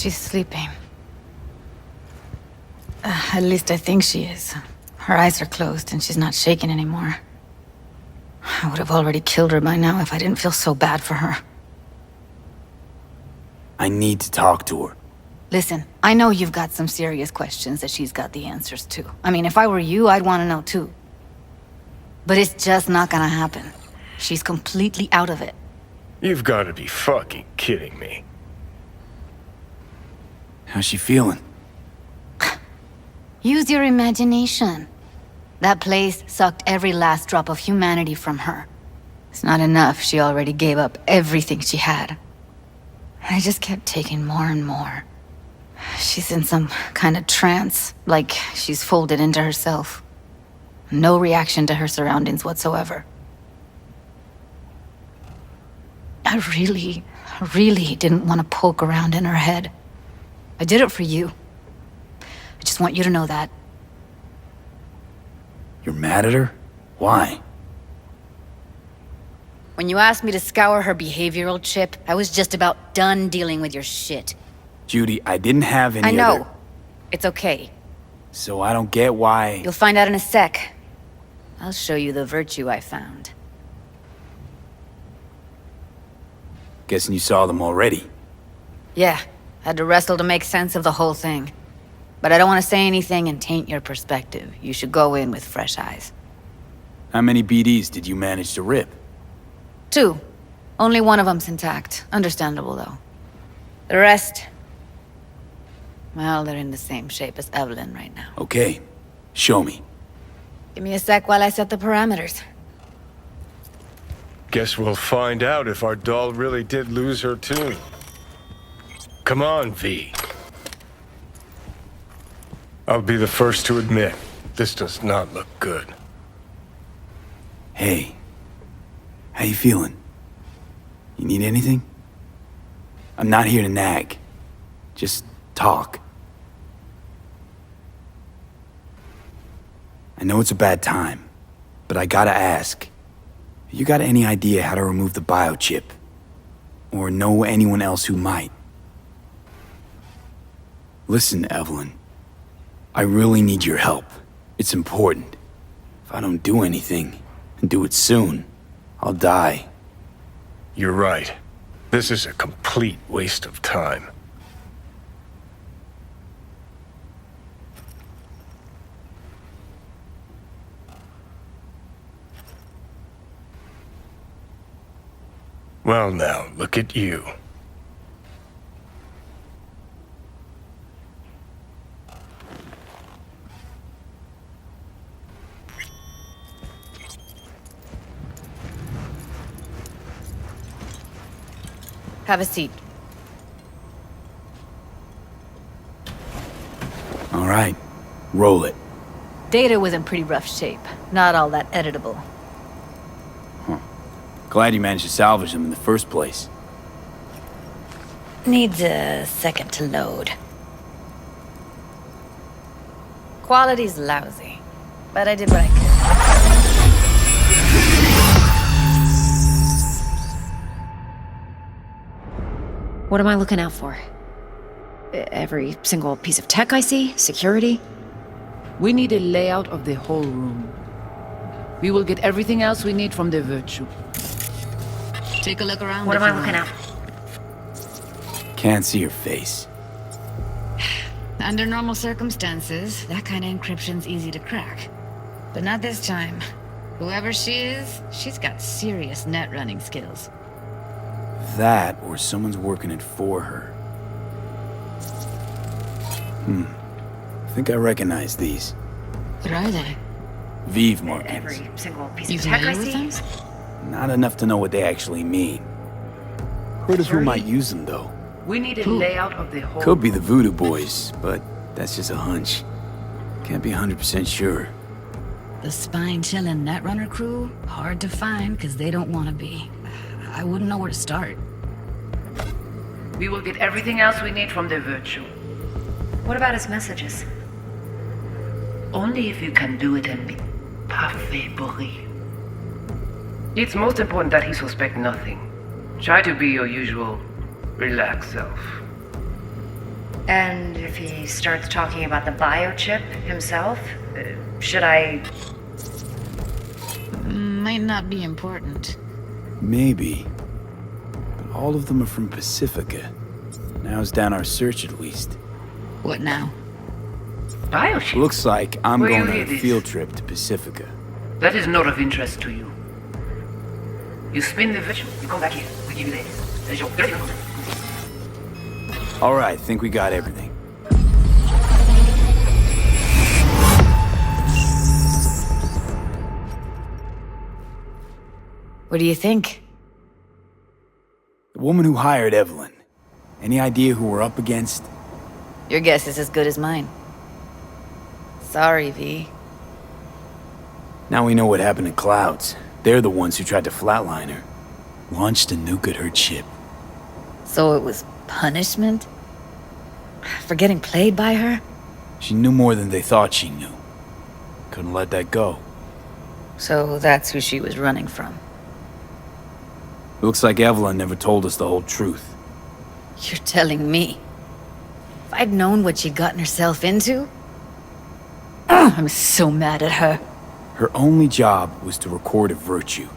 She's sleeping. At least I think she is. Her eyes are closed and she's not shaking anymore. I would have already killed her by now if I didn't feel so bad for her. I need to talk to her. Listen, I know you've got some serious questions that she's got the answers to. I mean, if I were you, I'd want to know too. But it's just not gonna happen. She's completely out of it. You've got to be fucking kidding me. How's she feeling? Use your imagination. That place sucked every last drop of humanity from her. It's not enough, she already gave up everything she had. I just kept taking more and more. She's in some kind of trance, like she's folded into herself. No reaction to her surroundings whatsoever. I really didn't want to poke around in her head. I did it for you. I just want you to know that. You're mad at her? Why? When you asked me to scour her behavioral chip, I was just about done dealing with your shit. Judy, I didn't have any I know. other... It's okay. So I don't get why... You'll find out in a sec. I'll show you the virtue I found. Guessing you saw them already. Yeah, had to wrestle to make sense of the whole thing. But I don't want to say anything and taint your perspective. You should go in with fresh eyes. How many BDs did you manage to rip? 2. Only one of them's intact. Understandable, though. The rest... well, they're in the same shape as Evelyn right now. Okay, show me. Give me a sec while I set the parameters. Guess we'll find out if our doll really did lose her tune. Come on, V. I'll be the first to admit, this does not look good. Hey, how you feeling? You need anything? I'm not here to nag. Just talk. I know it's a bad time, but I gotta ask. You got any idea how to remove the biochip? Or know anyone else who might? Listen, Evelyn. I really need your help. It's important. If I don't do anything, and do it soon, I'll die. You're right. This is a complete waste of time. Well now, look at you. Have a seat. All right, roll it. Data was in pretty rough shape. Not all that editable. Glad you managed to salvage them in the first place. Needs a second to load. Quality's lousy, but I did what I could. What am I looking out for? Every single piece of tech I see? Security? We need a layout of the whole room. We will get everything else we need from the virtue. Take a look around. What am I looking at? Can't see your face. Under normal circumstances, that kind of encryption's easy to crack. But not this time. Whoever she is, she's got serious net running skills. That, or someone's working it for her. I think I recognize these. What are they? Vive markings. Every single piece You of tech I familiar with see? them? Not enough to know what they actually mean. Heard of who might use them, though. We need a layout of the whole Could be the Voodoo Boys, but that's just a hunch. Can't be 100% sure. The spine-chilling Netrunner crew? Hard to find, because they don't want to be. I wouldn't know where to start. We will get everything else we need from the virtue. What about his messages? Only if you can do it and be parfait bourré. It's most important that he suspect nothing. Try to be your usual, relaxed self. And if he starts talking about the biochip himself, should I... Might not be important. Maybe. But all of them are from Pacifica. Now's down our search at least. What now? Biochip? Looks like I'm Where going you on hear a this? field trip to Pacifica. That is not of interest to you. You spin the virtue, you come back here. We give you this. There's your... Alright, think we got everything. What do you think? The woman who hired Evelyn. Any idea who we're up against? Your guess is as good as mine. Sorry, V. Now we know what happened to Clouds. They're the ones who tried to flatline her. Launched a nuke at her ship. So it was punishment? For getting played by her? She knew more than they thought she knew. Couldn't let that go. So that's who she was running from. Looks like Evelyn never told us the whole truth. You're telling me? If I'd known what she'd gotten herself into? Ugh, I'm so mad at her. Her only job was to record a virtue.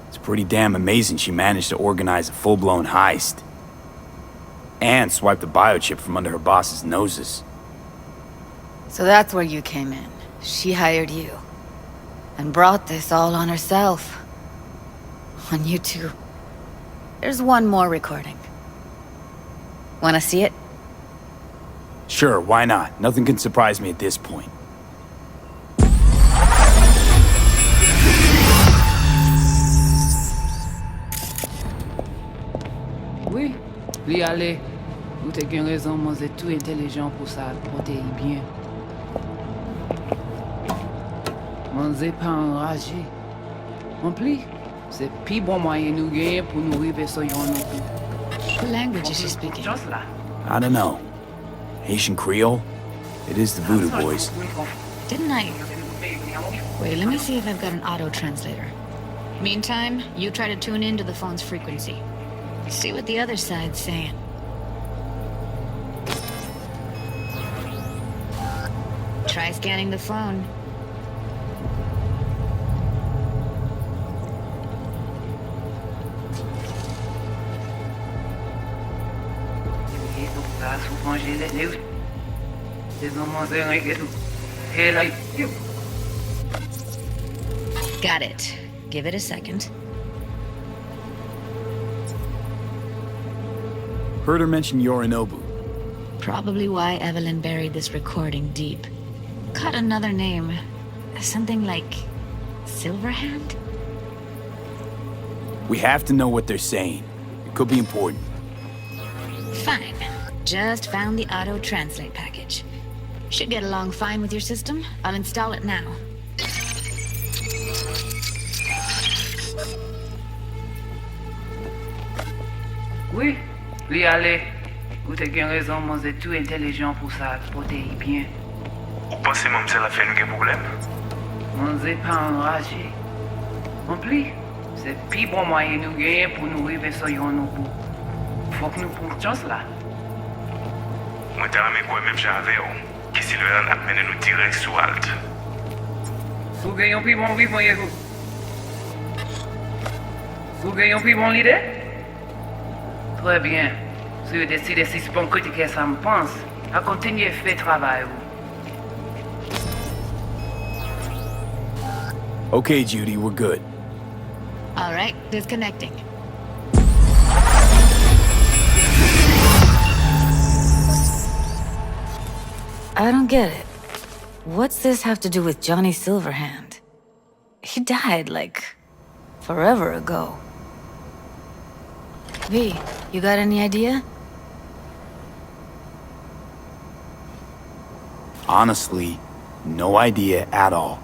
It's pretty damn amazing she managed to organize a full-blown heist. And swipe the biochip from under her boss's noses. So that's where you came in. She hired you. And brought this all on herself. On you two. There's one more recording. Wanna see it? Sure, why not? Nothing can surprise me at this point. Oui, li ale. Ou te gen rezon man ze tout intelligent pou sa pote yi bien. Man ze pa enraje. En pli, se pi bon moyen nou genye pou nou rive so yon nou pou. What language is she speaking? Just là. I don't know. Haitian Creole? It is the Voodoo Boys. Didn't I? Wait, let me see if I've got an auto-translator. Meantime, you try to tune into the phone's frequency. See what the other side's saying. Try scanning the phone. Got it. Give it a second. Heard her mention Yorinobu. Probably why Evelyn buried this recording deep. Caught another name. Something like... Silverhand? We have to know what they're saying. It could be important. Fine. Just found the auto-translate package. Should get along fine with your system. I'll install it now. Oui, li ale. Ou te gen rezon man ze tout intelligent pou sa pote yi bien. Ou pense mamsel a fe nou gen problem? Man ze pa enraje. En pli, se pi bon moyen nou genye pou nou rive so yon nou pou. Fok nou pou chans la. Mwen te rame kwe mèm jan ave yo, ki si le an ap mene nou direk sou alt. Sou gen yon pi bon vivon yego. Sou gen yon pi bon lide? Très bien. Si vous décidez si c'est bon critiquer ça me pense, à continuer faire travail. Okay, Judy, we're good. All right, disconnecting. I don't get it. What's this have to do with Johnny Silverhand? He died, like, forever ago. V, you got any idea? Honestly, no idea at all.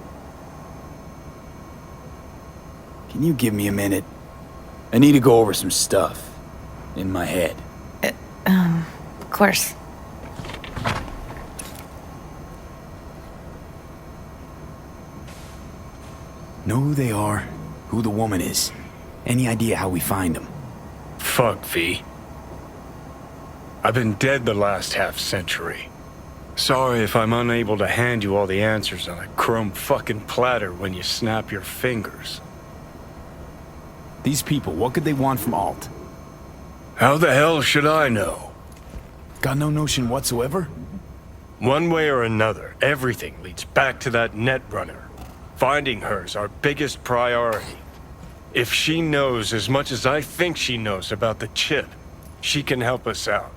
Can you give me a minute? I need to go over some stuff in my head. Of course. Know who they are, who the woman is. Any idea how we find them? Fuck, V. I've been dead the last half-century. Sorry if I'm unable to hand you all the answers on a chrome fucking platter when you snap your fingers. These people, what could they want from Alt? How the hell should I know? Got no notion whatsoever? One way or another, everything leads back to that Netrunner. Finding her's our biggest priority. If she knows as much as I think she knows about the chip, she can help us out.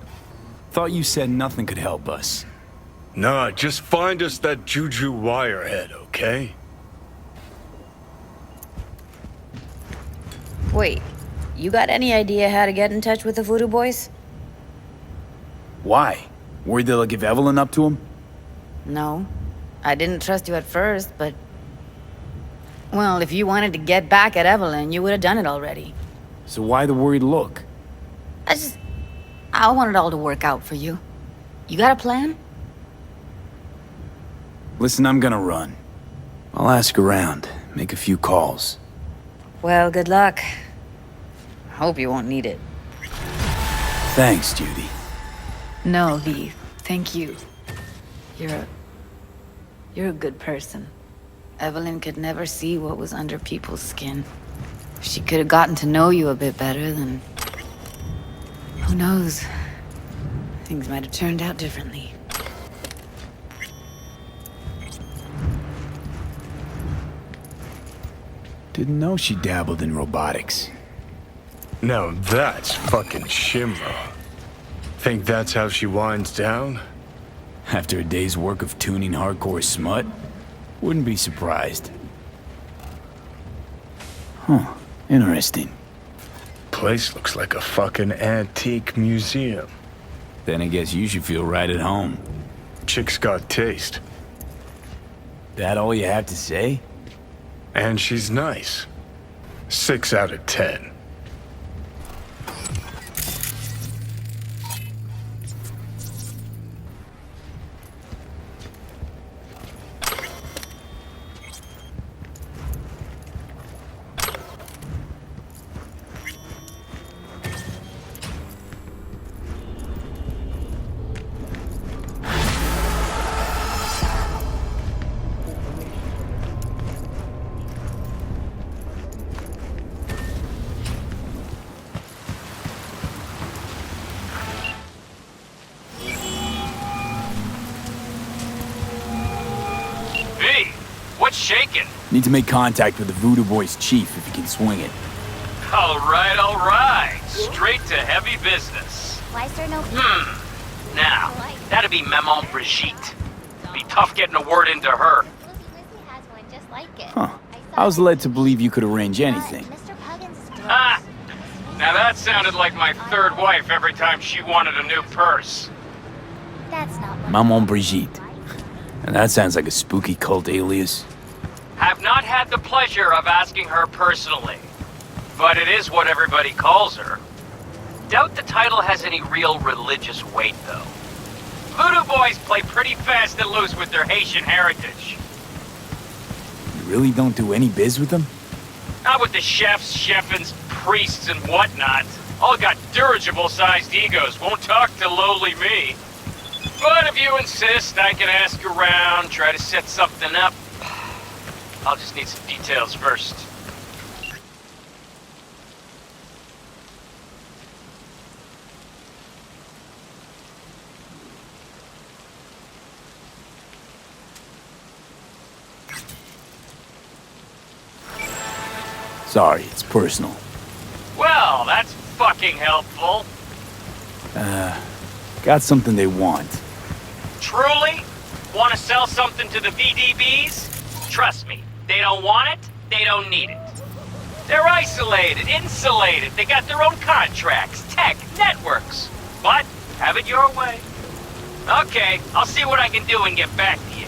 Thought you said nothing could help us. Nah, just find us that Juju Wirehead, okay? Wait, you got any idea how to get in touch with the Voodoo Boys? Why? Worried they'll give Evelyn up to him? No. I didn't trust you at first, but... Well, if you wanted to get back at Evelyn, you would have done it already. So why the worried look? I want it all to work out for you. You got a plan? Listen, I'm gonna run. I'll ask around, make a few calls. Well, good luck. Hope you won't need it. Thanks, Judy. No, Lee. Thank you. You're a good person. Evelyn could never see what was under people's skin. If she could have gotten to know you a bit better, then... Who knows? Things might have turned out differently. Didn't know she dabbled in robotics. Now that's fucking Shimra. Think that's how she winds down? After a day's work of tuning hardcore smut? Wouldn't be surprised. Huh. Interesting. Place looks like a fucking antique museum. Then I guess you should feel right at home. Chick's got taste. That all you have to say? And she's nice. 6 out of 10. What's shaking? Need to make contact with the Voodoo Boys chief if you can swing it. All right. Straight to heavy business. Why is there no... Now, that'd be Maman Brigitte. Be tough getting a word into her. Lizzie has one just like it. Huh. I was led to believe you could arrange anything. Mr. Puggins is close. Ah! Now that sounded like my third wife every time she wanted a new purse. That's not what... Maman Brigitte. And that sounds like a spooky cult alias. Have not had the pleasure of asking her personally, but it is what everybody calls her. Doubt the title has any real religious weight, though. Voodoo Boys play pretty fast and loose with their Haitian heritage. You really don't do any biz with them? Not with the chefs, cheffins, priests, and whatnot. All got dirigible-sized egos, won't talk to lowly me. But if you insist, I can ask around, try to set something up. I'll just need some details first. Sorry, it's personal. Well, that's fucking helpful. Got something they want. Truly? Want to sell something to the VDBs? Trust me, they don't want it, they don't need it. They're isolated, insulated, they got their own contracts, tech, networks. But, have it your way. Okay, I'll see what I can do and get back to you.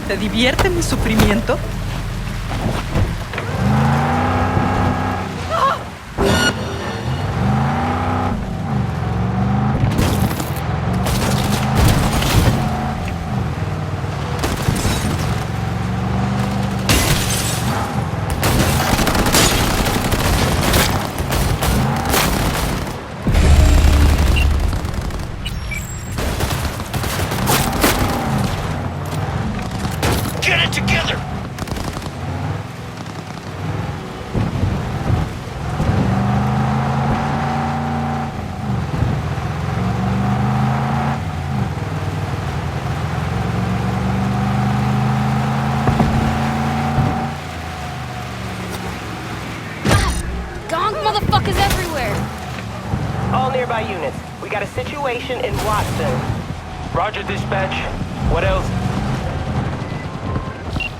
¿Te divierte mi sufrimiento? Get it together! Gong motherfuckers everywhere! All nearby units. We got a situation in Watson. Roger, dispatch. What else?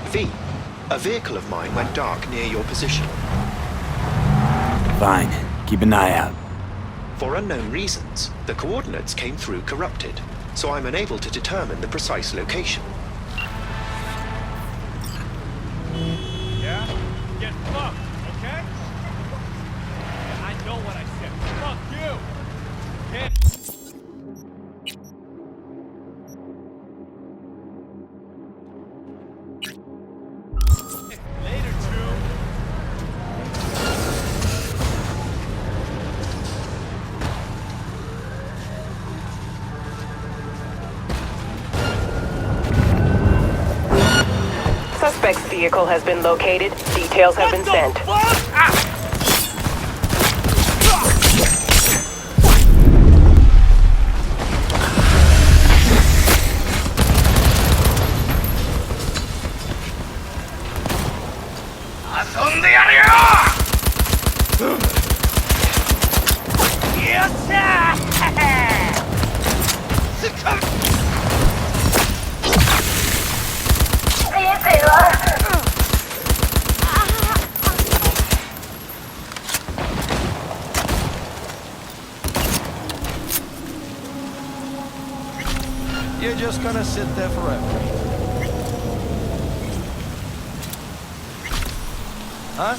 V, a vehicle of mine went dark near your position. Fine. Keep an eye out. For unknown reasons, the coordinates came through corrupted, so I'm unable to determine the precise location. Yeah? Get fucked, okay? I know what I said. Fuck you! Can't... Later, Drew. Suspect's vehicle has been located. Details have been sent. You're just gonna sit there forever. Huh?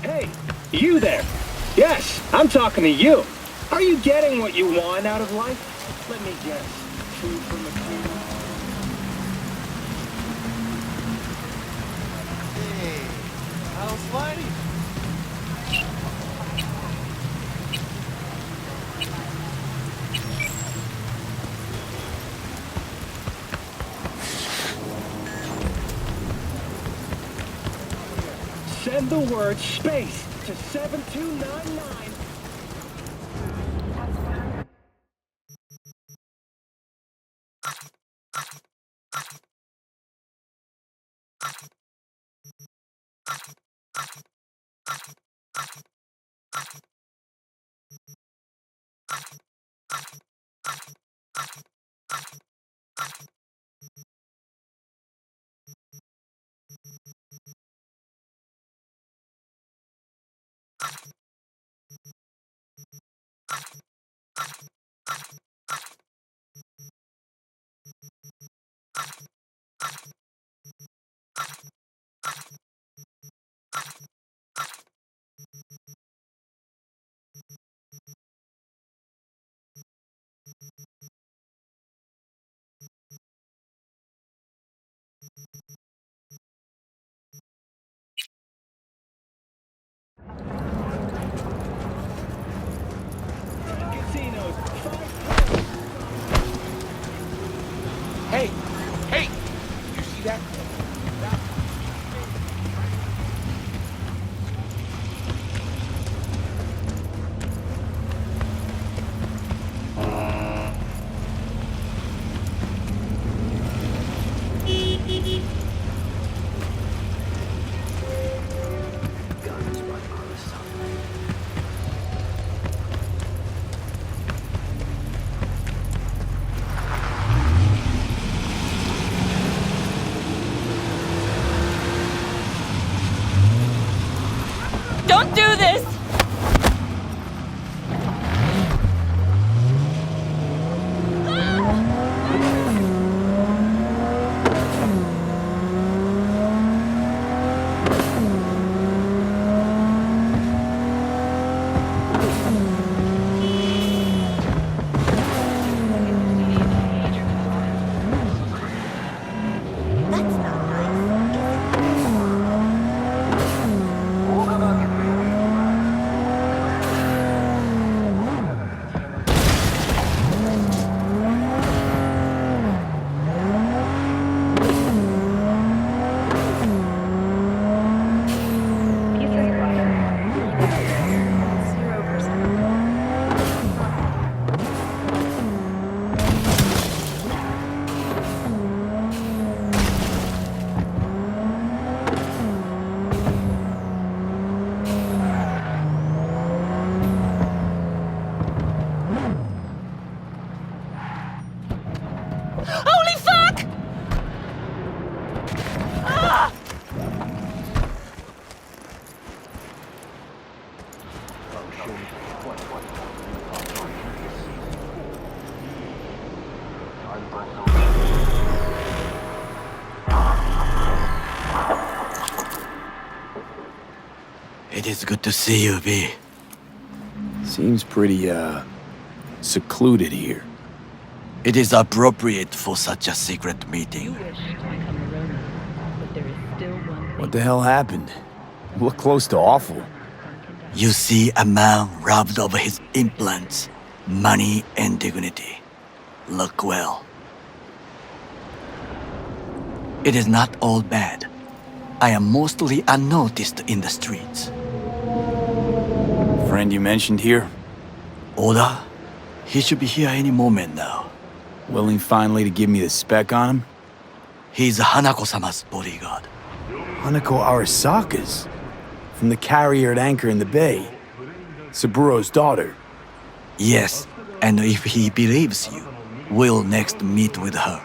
Hey, you there. Yes, I'm talking to you. Are you getting what you want out of life? Let me guess. Food from the king. Hey, how's life? Send the word space to 7299. Hey! Hey! You see that? Don't do this! Holy fuck! Ah! It is good to see you, V. Seems pretty, secluded here. It is appropriate for such a secret meeting. What the hell happened? You look close to awful. You see a man robbed of his implants, money and dignity. Look well. It is not all bad. I am mostly unnoticed in the streets. Friend you mentioned here? Oda? He should be here any moment now. Willing finally to give me the spec on him? He's Hanako-sama's bodyguard. Hanako Arasaka's. From the carrier at anchor in the bay. Saburo's daughter. Yes, and if he believes you, we'll next meet with her.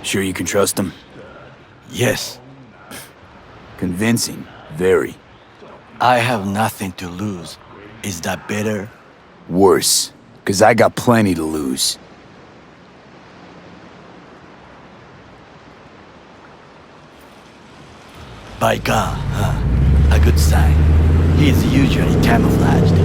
Sure you can trust him? Yes. Convincing. Very. I have nothing to lose. Is that better? Worse. 'Cause I got plenty to lose. By God, huh? A good sign. He's usually camouflaged.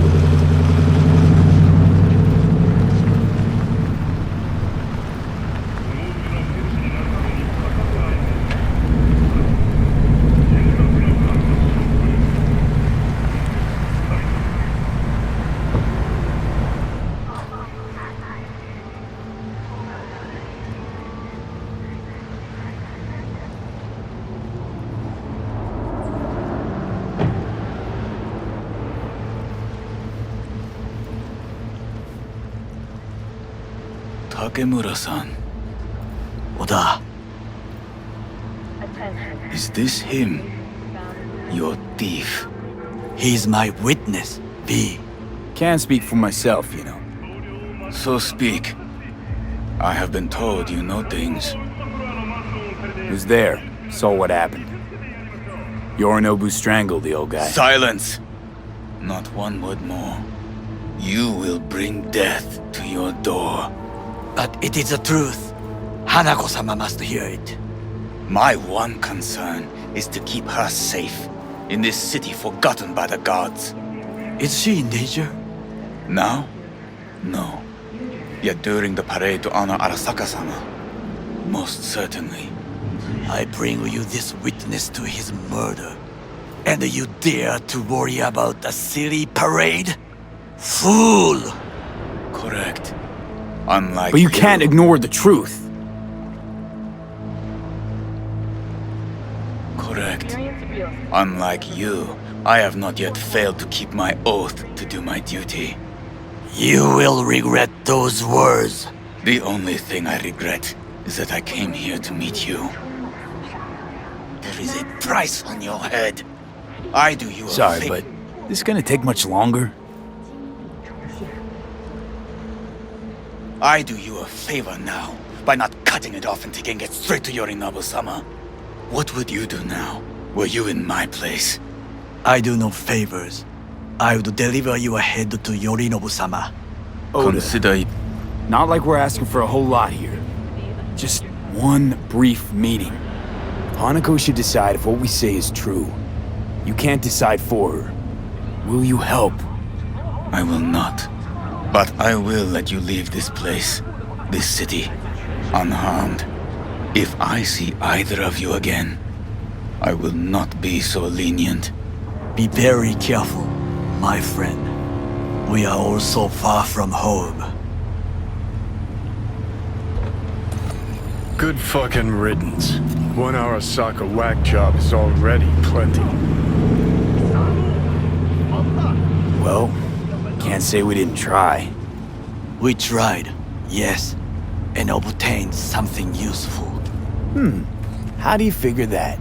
Takemura-san. Oda. Is this him? Your thief? He's my witness, V. Can't speak for myself, you know. So speak. I have been told you know things. Was there, saw what happened. Yorinobu strangled the old guy. Silence! Not one word more. You will bring death to your door. But it is the truth. Hanako-sama must hear it. My one concern is to keep her safe in this city forgotten by the gods. Is she in danger? Now? No. Yet during the parade to honor Arasaka-sama, most certainly. I bring you this witness to his murder. And you dare to worry about a silly parade? Fool! Correct. Unlike But you can't ignore the truth. Correct. Unlike you, I have not yet failed to keep my oath to do my duty. You will regret those words. The only thing I regret is that I came here to meet you. There is a price on your head. I do you a Sorry, favor. but this gonna take much longer? I do you a favor now by not cutting it off and taking it straight to Yorinobu-sama. What would you do now, were you in my place? I do no favors. I would deliver your head to Yorinobu-sama. Consider it. Not like we're asking for a whole lot here. Just one brief meeting. Hanako should decide if what we say is true. You can't decide for her. Will you help? I will not. But I will let you leave this place, this city, unharmed. If I see either of you again, I will not be so lenient. Be very careful, my friend. We are all so far from home. Good fucking riddance. 1 Arasaka whack job is already plenty. Well, can't say we didn't try. We tried, yes, and obtained something useful. How do you figure that?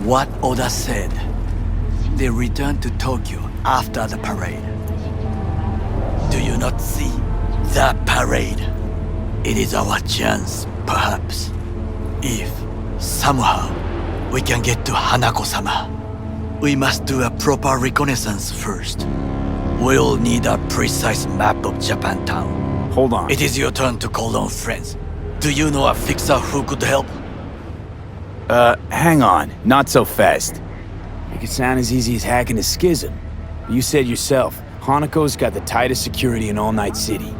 What Oda said. They returned to Tokyo after the parade. Do you not see that parade? It is our chance, perhaps. If, somehow, we can get to Hanako-sama. We must do a proper reconnaissance first. We'll need a precise map of Japantown. Hold on. It is your turn to call on friends. Do you know a fixer who could help? Hang on. Not so fast. Make it sound as easy as hacking a schism. You said yourself, Hanako's got the tightest security in All Night City.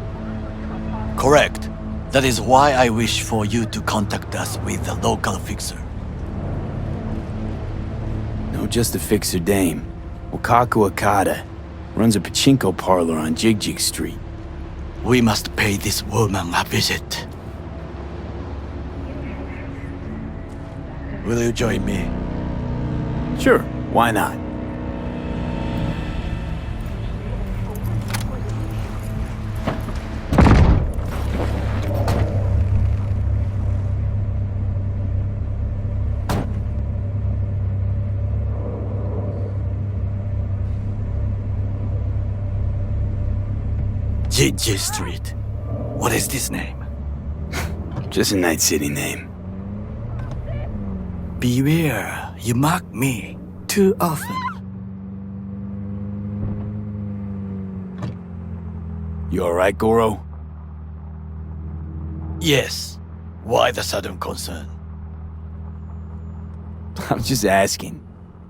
Correct. That is why I wish for you to contact us with the local fixer. No, just a fixer dame. Wakaku Akata. Runs a pachinko parlor on Jig Street. We must pay this woman a visit. Will you join me? Sure, why not? GG Street. What is this name? Just a Night City name. Beware, you mock me too often. You alright, Goro? Yes. Why the sudden concern? I'm just asking.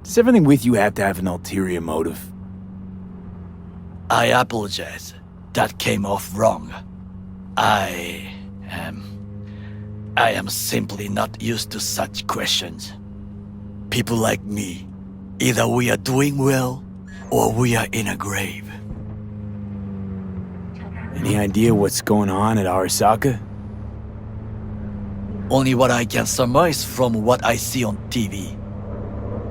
Does everything with you have to have an ulterior motive? I apologize. That came off wrong. I am simply not used to such questions. People like me, either we are doing well or we are in a grave. Any idea what's going on at Arasaka? Only what I can surmise from what I see on TV.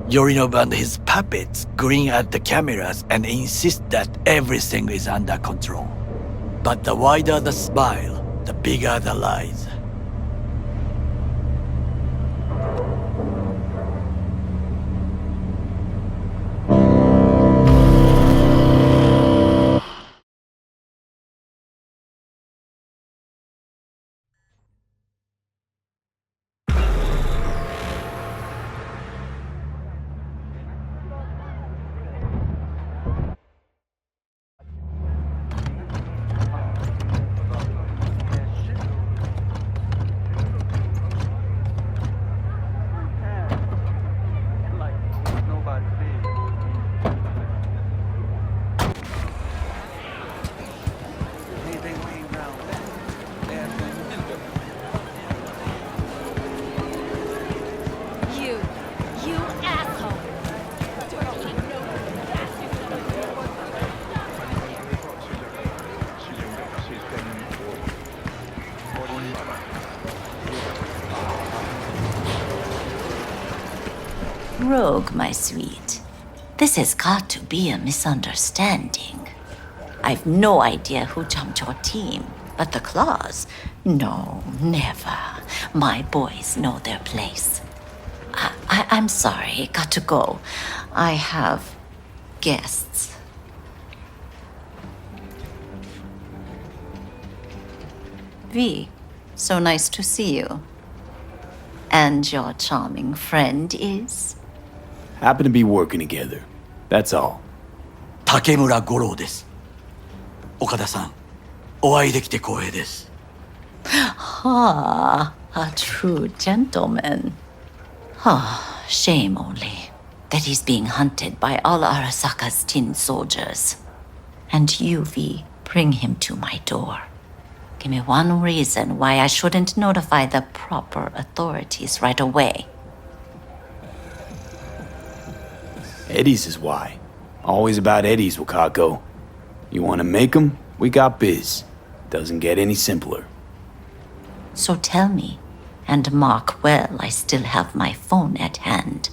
Yorinobu and his puppets grin at the cameras and insist that everything is under control. But the wider the smile, the bigger the lies. You asshole! Rogue, my sweet. This has got to be a misunderstanding. I've no idea who jumped your team, but the claws? No, never. My boys know their place. I'm sorry, got to go. I have guests. V, so nice to see you. And your charming friend is? Happen to be working together. That's all. Takemura Goro です。岡田さん、お会いできて光栄です。Ah, a true gentleman. Ah, shame only that he's being hunted by all Arasaka's tin soldiers. And you, V, bring him to my door. Give me one reason why I shouldn't notify the proper authorities right away. Eddie's is why. Always about Eddie's, Wakako. You want to make 'em? We got biz. Doesn't get any simpler. So tell me, and mark well I still have my phone at hand.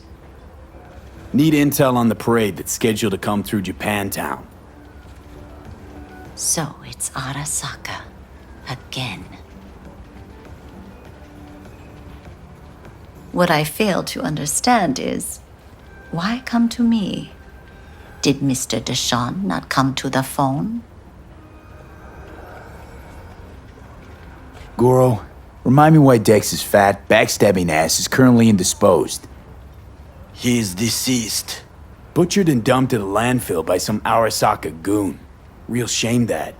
Need intel on the parade that's scheduled to come through Japantown. So it's Arasaka. Again. What I fail to understand is, why come to me? Did Mr. Deshawn not come to the phone? Goro, remind me why Dex's fat, backstabbing ass is currently indisposed. He is deceased. Butchered and dumped at a landfill by some Arasaka goon. Real shame that.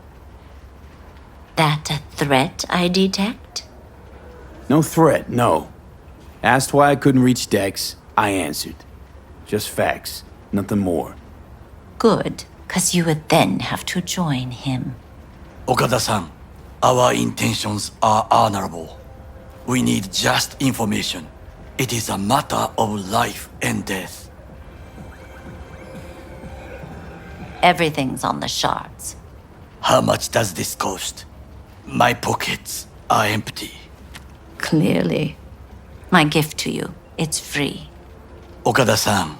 That a threat I detect? No threat, no. Asked why I couldn't reach Dex, I answered. Just facts, nothing more. Good, 'cause you would then have to join him. Okada-san, our intentions are honorable. We need just information. It is a matter of life and death. Everything's on the shards. How much does this cost? My pockets are empty. Clearly. My gift to you, it's free. Okada-san,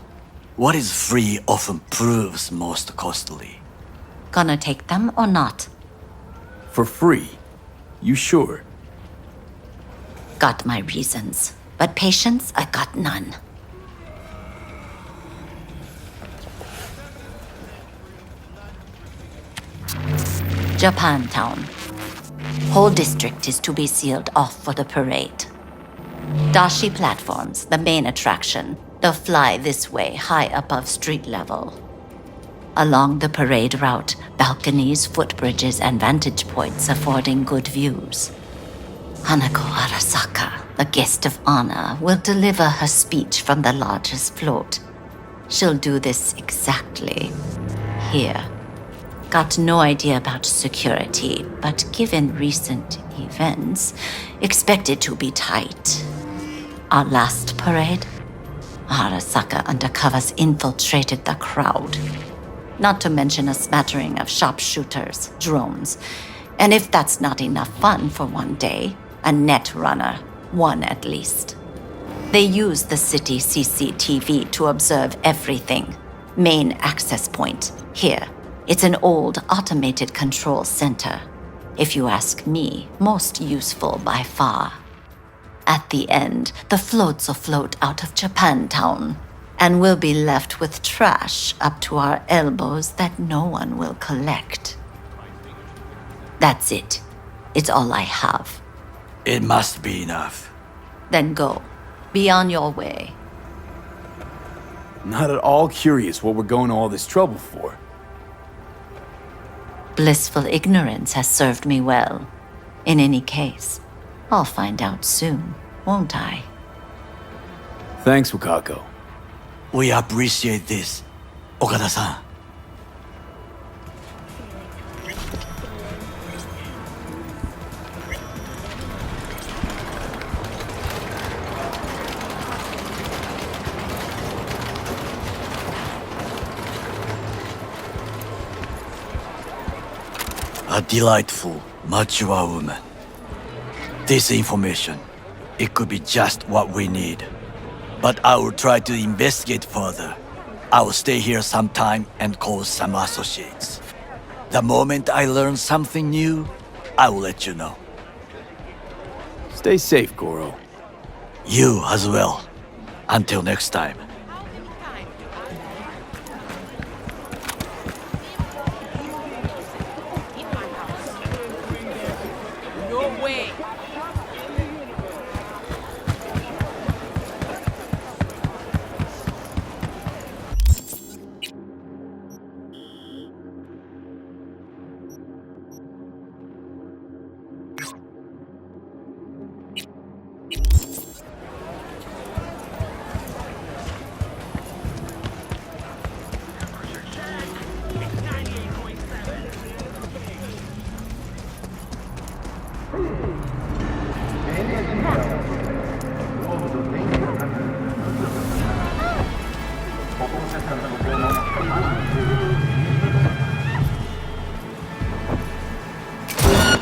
what is free often proves most costly. Gonna take them or not? For free? You sure? Got my reasons, but patience I got none. Japantown. Whole district is to be sealed off for the parade. Dashi platforms, the main attraction, they'll fly this way high above street level. Along the parade route, balconies, footbridges, and vantage points affording good views. Hanako Arasaka, the guest of honor, will deliver her speech from the largest float. She'll do this exactly here. Got no idea about security, but given recent events, expect it to be tight. Our last parade, Arasaka undercovers infiltrated the crowd. Not to mention a smattering of sharpshooters, drones, and if that's not enough fun for one day, a net runner, one at least. They use the city CCTV to observe everything. Main access point, here. It's an old automated control center. If you ask me, most useful by far. At the end, the floats will float out of Japantown, and we'll be left with trash up to our elbows that no one will collect. That's it. It's all I have. It must be enough. Then go. Be on your way. Not at all curious what we're going to all this trouble for. Blissful ignorance has served me well. In any case, I'll find out soon, won't I? Thanks, Wakako. We appreciate this, Okada-san. A delightful, mature woman. This information, it could be just what we need. But I will try to investigate further. I will stay here some time and call some associates. The moment I learn something new, I will let you know. Stay safe, Goro. You as well. Until next time.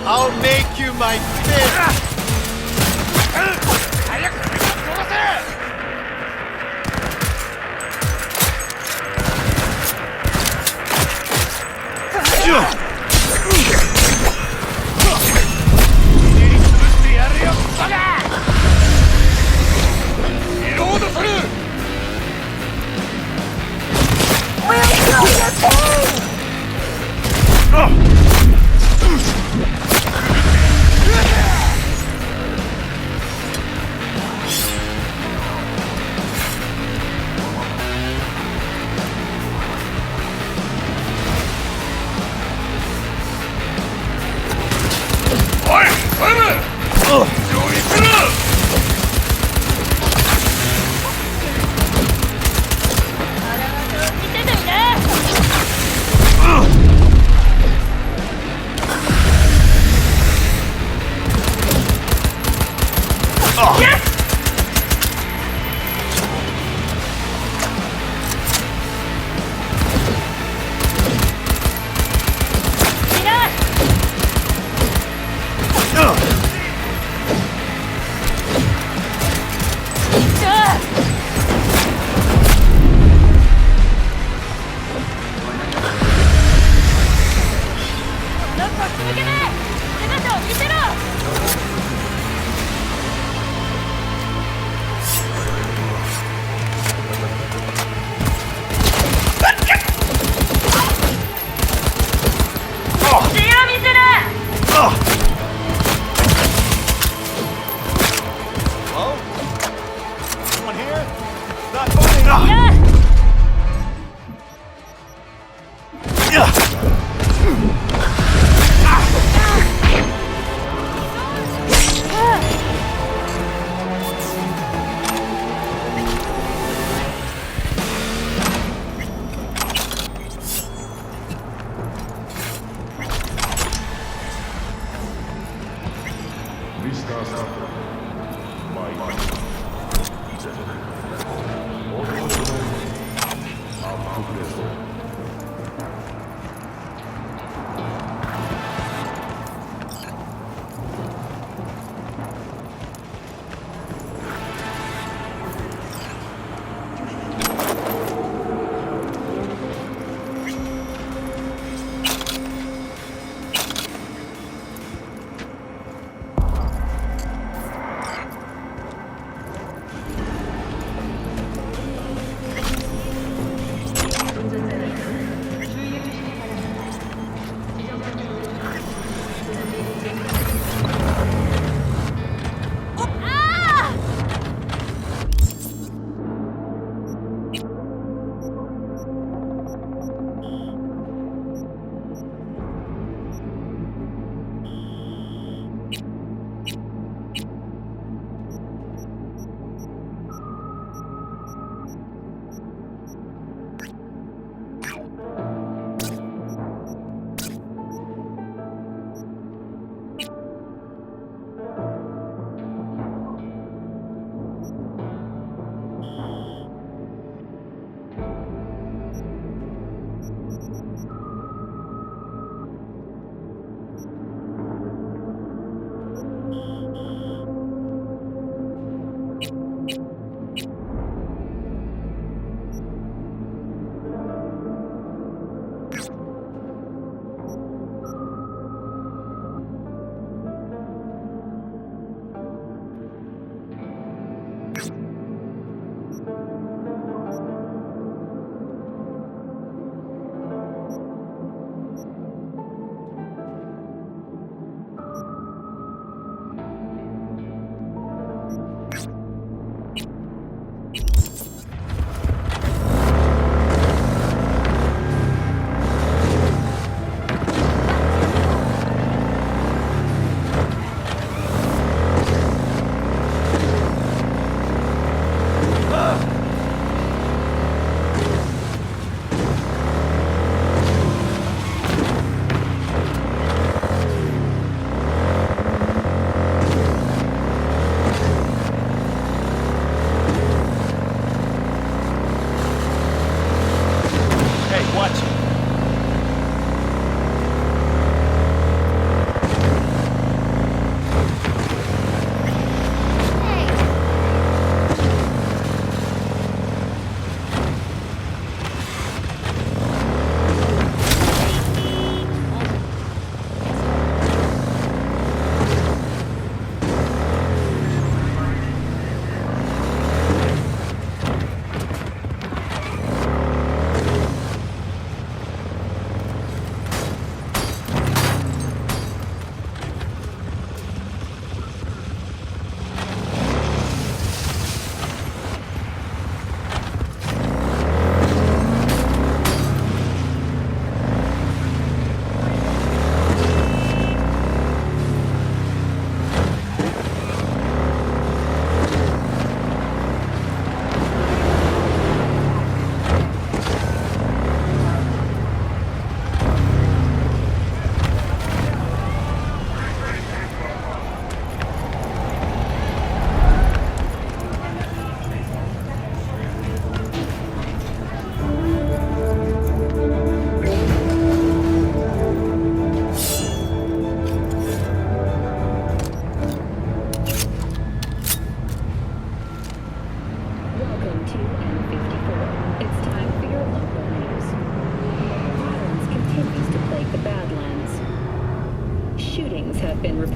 I'll make you my fist!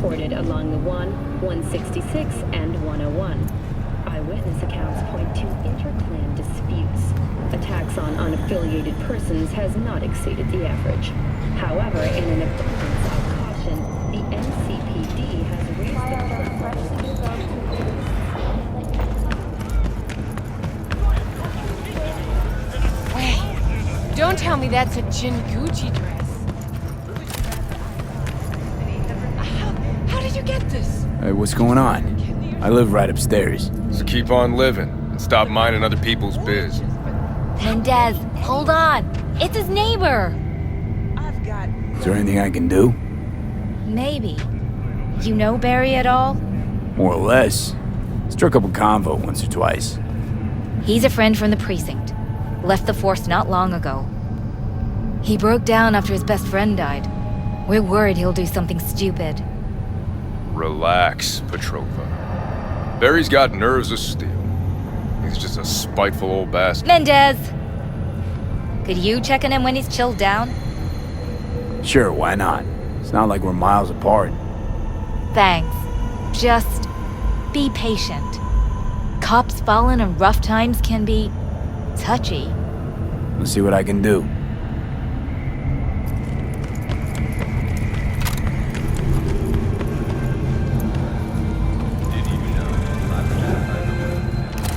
reported along the 166, and 101. Eyewitness accounts point to inter-clan disputes. Attacks on unaffiliated persons has not exceeded the average. However, in an abundance of caution, the NCPD has raised the Wait, don't tell me that's a Jinguchi dress. How did you get this? Hey, what's going on? I live right upstairs. So keep on living and stop minding other people's biz. Mendez, hold on. It's his neighbor. Is there anything I can do? Maybe. You know Barry at all? More or less. Struck up a convo once or twice. He's a friend from the precinct. Left the force not long ago. He broke down after his best friend died. We're worried he'll do something stupid. Relax, Petrova. Barry's got nerves of steel. He's just a spiteful old bastard. Mendez! Could you check on him when he's chilled down? Sure, why not? It's not like we're miles apart. Thanks. Just be patient. Cops falling in rough times can be touchy. Let's see what I can do.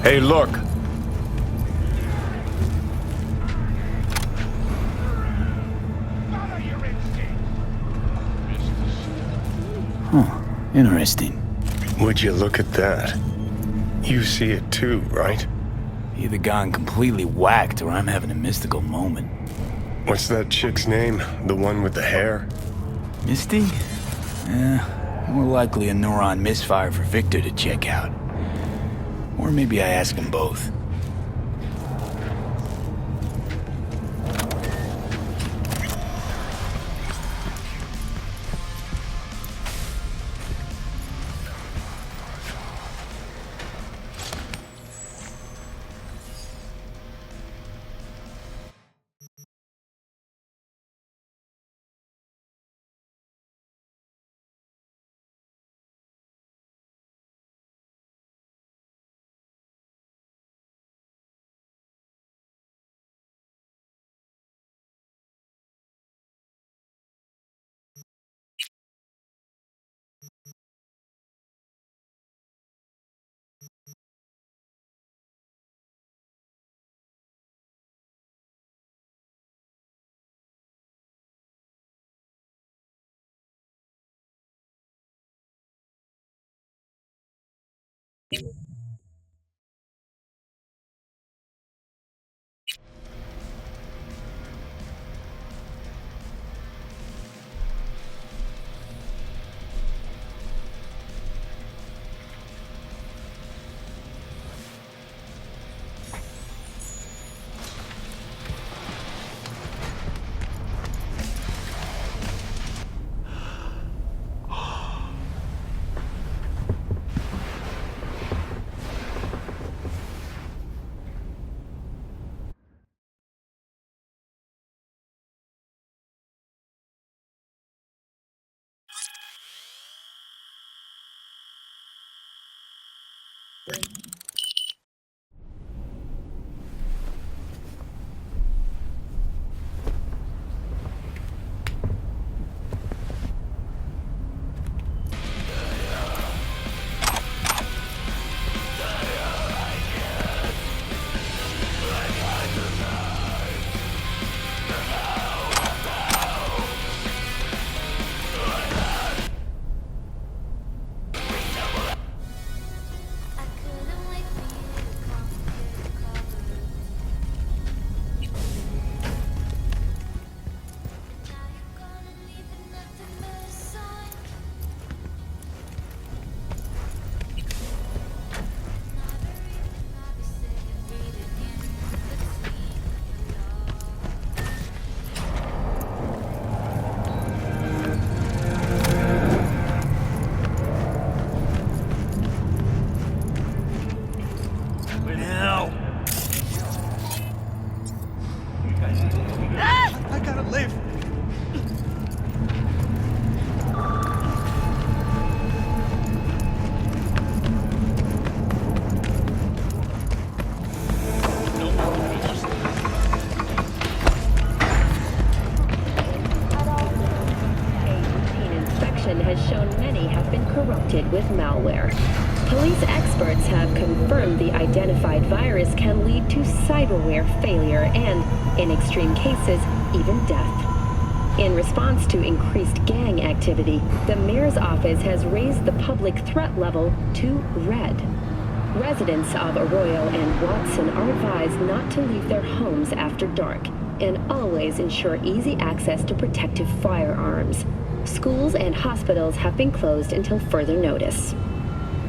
Hey, look. Huh. Interesting. Would you look at that? You see it too, right? Either gone completely whacked or I'm having a mystical moment. What's that chick's name? The one with the hair? Misty? More likely a neuron misfire for Victor to check out. Or maybe I ask them both. Has shown many have been corrupted with malware. Police experts have confirmed the identified virus can lead to cyberware failure and, in extreme cases, even death. In response to increased gang activity, the mayor's office has raised the public threat level to red. Residents of Arroyo and Watson are advised not to leave their homes after dark, and always ensure easy access to protective firearms. Schools and hospitals have been closed until further notice.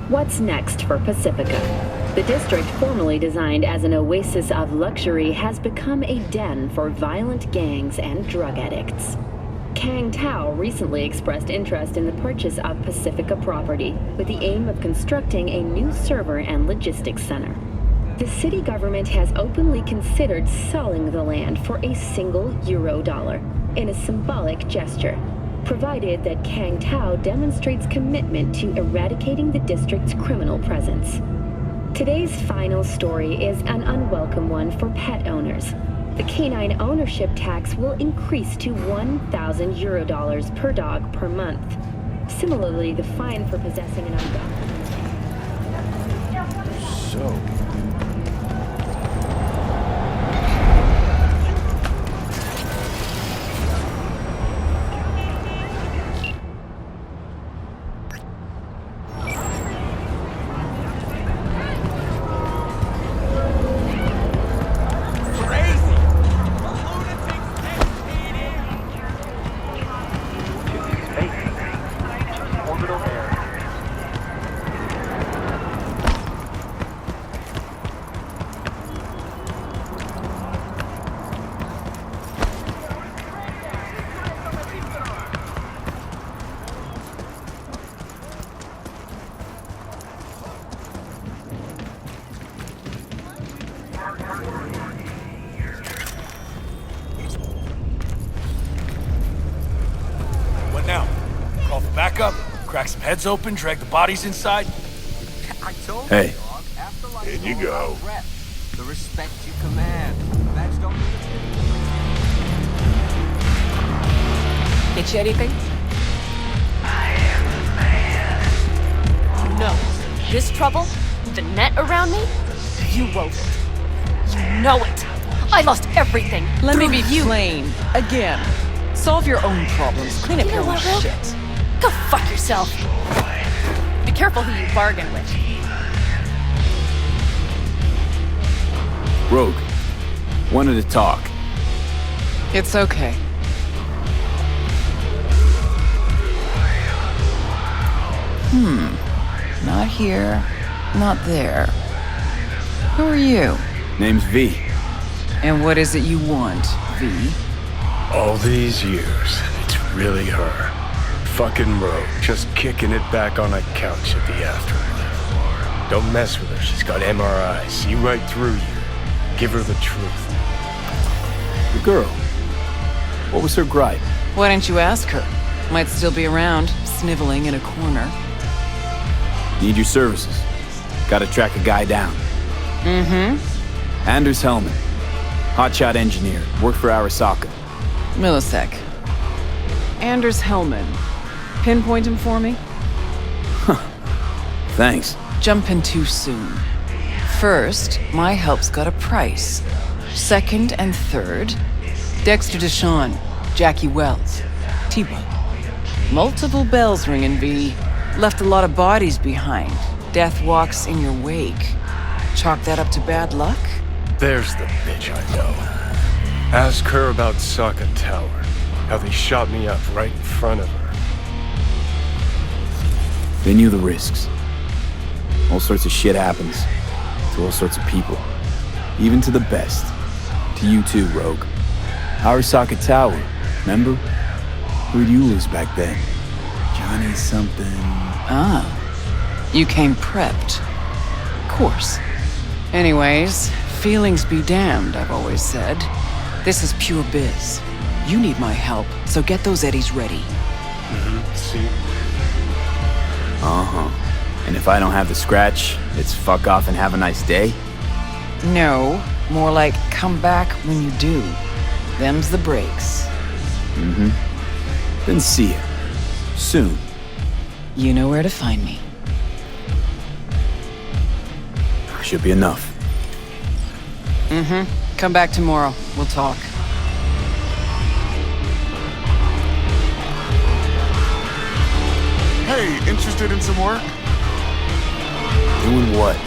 What's next for Pacifica? The district, formerly designed as an oasis of luxury, has become a den for violent gangs and drug addicts. Kang Tao recently expressed interest in the purchase of Pacifica property, with the aim of constructing a new server and logistics center. The city government has openly considered selling the land for a single $1 in a symbolic gesture, provided that Kang Tao demonstrates commitment to eradicating the district's criminal presence. Today's final story is an unwelcome one for pet owners. The canine ownership tax will increase to €1,000 per dog per month. Similarly, the fine for possessing an undocumented... So... Backup, crack some heads open, drag the bodies inside. Hey. In you go. The respect you command. That's don't Get you anything? No. This trouble, the net around me, you wrote it. You know it. I lost everything. Let me be you. plain. Again. Solve your own problems. Clean up your own shit. Go fuck yourself. Be careful who you bargain with. Rogue, wanted to talk. It's okay. Not here, not there. Who are you? Name's V. And what is it you want, V? All these years, it's really her. Fucking Rogue, just kicking it back on a couch at the afterlife. Don't mess with her, she's got MRI, see right through you. Give her the truth. The girl. What was her gripe? Why didn't you ask her? Might still be around, sniveling in a corner. Need your services. Gotta track a guy down. Anders Hellman. Hotshot engineer. Worked for Arasaka. Millisec. Anders Hellman. Pinpoint him for me? Thanks. Jumping too soon. First, my help's got a price. Second and third, Dexter Deshawn, Jackie Wells, T-Bug. Multiple bells ringing, V. Left a lot of bodies behind. Death walks in your wake. Chalk that up to bad luck? There's the bitch I know. Ask her about Sokka Tower. How they shot me up right in front of her. They knew the risks. All sorts of shit happens. To all sorts of people. Even to the best. To you too, Rogue. Arasaka Tower, remember? Who'd you lose back then? Johnny something... Ah. You came prepped. Of course. Anyways, feelings be damned, I've always said. This is pure biz. You need my help, so get those eddies ready. See? And if I don't have the scratch, it's fuck off and have a nice day? No, more like come back when you do. Them's the breaks. Then see ya. Soon. You know where to find me. Should be enough. Come back tomorrow. We'll talk. Hey, interested in some work? Doing what?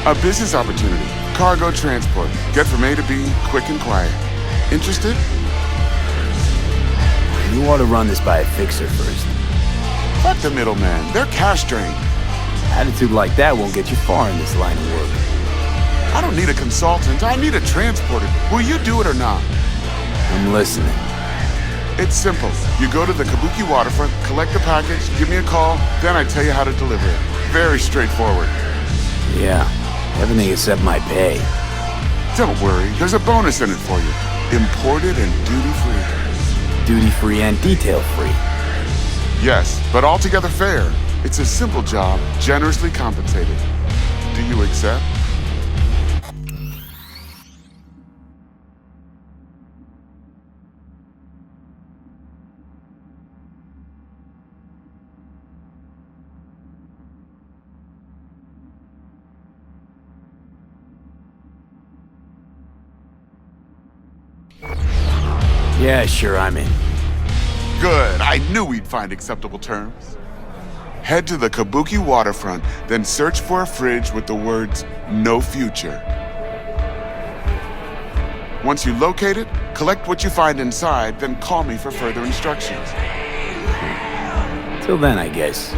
A business opportunity. Cargo transport. Get from A to B, quick and quiet. Interested? You ought to run this by a fixer first. Fuck the middleman. They're cash drained. Attitude like that won't get you far in this line of work. I don't need a consultant. I need a transporter. Will you do it or not? I'm listening. It's simple. You go to the Kabuki waterfront, collect the package, give me a call, then I tell you how to deliver it. Very straightforward. Yeah, everything except my pay. Don't worry, there's a bonus in it for you. Imported and duty-free. Duty-free and detail-free. Yes, but altogether fair. It's a simple job, generously compensated. Do you accept? Yeah, sure, I'm in. Good, I knew we'd find acceptable terms. Head to the Kabuki waterfront, then search for a fridge with the words, "No future." Once you locate it, collect what you find inside, then call me for further instructions. Till then, I guess.